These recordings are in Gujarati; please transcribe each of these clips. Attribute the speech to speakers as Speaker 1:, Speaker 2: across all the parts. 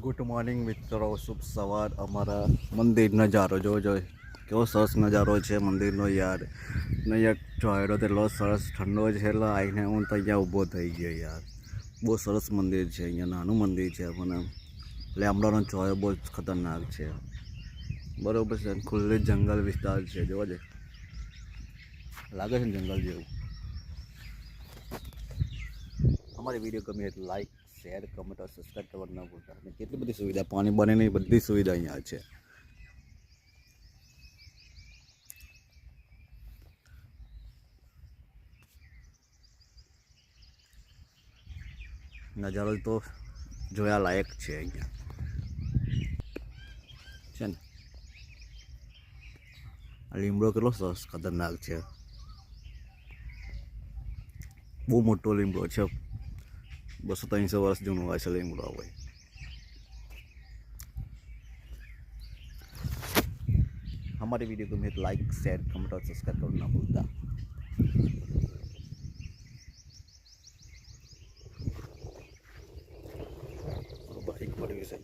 Speaker 1: ગુડ મોર્નિંગ મિત્રો, શુભ સવાર. અમારા મંદિર નજારો જોજો, કેવો સરસ નજારો છે મંદિરનો યાર. ને યાર ચોયડો તેટલો સરસ ઠંડો છે એટલે આવીને હું તો અહીંયા ઊભો થઈ ગયો યાર. બહુ સરસ મંદિર છે, અહીંયા નાનું મંદિર છે પણ લેમડાનો ચોયો બહુ જ ખતરનાક છે. બરાબર છે, ખુલ્લી જંગલ વિસ્તાર છે, જોવા છે લાગે છે ને જંગલ જેવું. અમારી વિડીયો ગમે એટલે લાઈક, શેર, કમેન્ટ और સબસ્ક્રાઈબ કરવાનું ના ભૂલતા. અને કેટલી બધી સુવિધા, પાણી બનેની બધી સુવિધા અહીંયા છે. નજારો તો જોયા લાયક છે અહીંયા છે ને. આ લીમડો કેટલો સરસ ખતરનાક છે, બહુ મોટો લીમડો છે. 200-300 વર્ષ જૂનો હોય છે લીમડો. હોય हमारे वीडियो को मेरे लाइक, शेयर, कमेंट और सब्सक्राइब करना ना भूलता. बाइक पड़ी है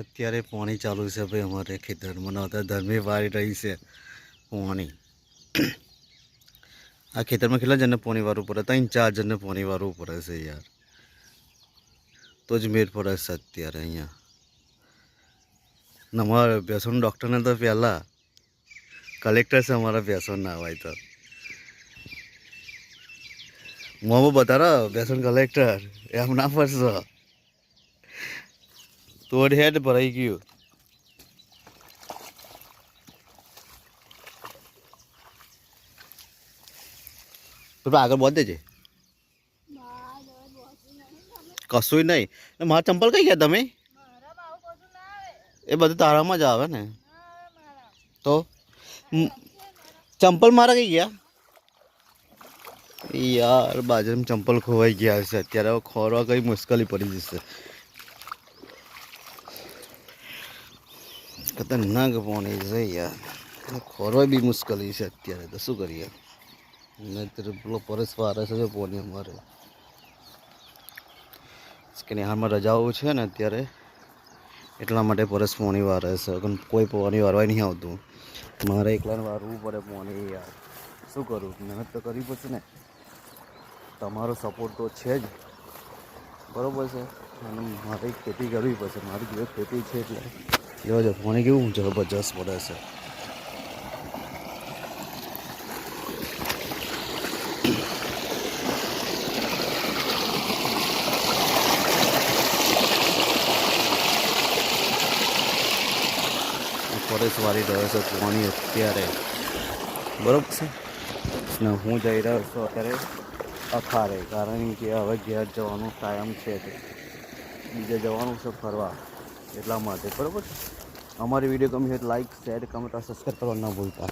Speaker 1: અત્યારે પાણી ચાલુ છે ભાઈ અમારે ખેતરમાં. ધર્મી વાળી રહી છે પાણી. આ ખેતરમાં કેટલા જણને પાણી વારવું પડે? 3-4 જણને પાણી વારવું પડે છે યાર, તો જ મેળ પડે છે અત્યારે અહીંયા. અમારા ભેંસોના ડૉક્ટરને તો પહેલાં કલેક્ટર છે અમારા ભેંસોના હોય તો મોંમાં બતાડો ભેંસોન કલેક્ટર એમ ના પડશો તો હેડ ભરાઈ ગયું. તો આગળ બોલ દેજે. કશું નહીં. મારા ચંપલ કઈ ગયા તમે? એ બધું તારામાં જ આવે ને. તો ચંપલ મારા કઈ ગયા યાર? બાજુમાં ચંપલ ખોવાઈ ગયા છે અત્યારે. હવે ખોરવા કઈ મુશ્કેલી પડી જશે. ખતરનાક પાણી છે યાર, ખોરવા બી મુશ્કેલી છે અત્યારે. તો શું કરીએ? નહીતર પેલો પરસ વારે છે પાણી અમારે. કે હાલમાં રજાઓ છે ને અત્યારે, એટલા માટે પરસ પાણી વારે છે. કોઈ પાણી વારવા નહીં આવતું, મારે એકલાને વારવું પડે પાણી યાર. શું કરું? મહેનત તો કરવી પડશે ને. તમારો સપોર્ટ તો છે જ, બરાબર છે. અને મારે ખેતી કરવી પડશે. મારી જોડે ખેતી છે એટલે જોજો પાણી કેવું જબરજસ્ત પડે છે. ફોરેસ્ટ વાળી રહ્યો છે પાણી અત્યારે, બરાબર છે ને. હું જઈ રહ્યો છું અત્યારે અખારે, કારણ કે હવે ઘેર જવાનો ટાઈમ છે, બીજે જવાનું છે ફરવા, એટલા માટે. બરાબર છે. અમારી વિડીયો ગમી હોય તો લાઈક, શેર, કમેન્ટ और સબસ્ક્રાઈબ કરવાનું ના ભૂલતા.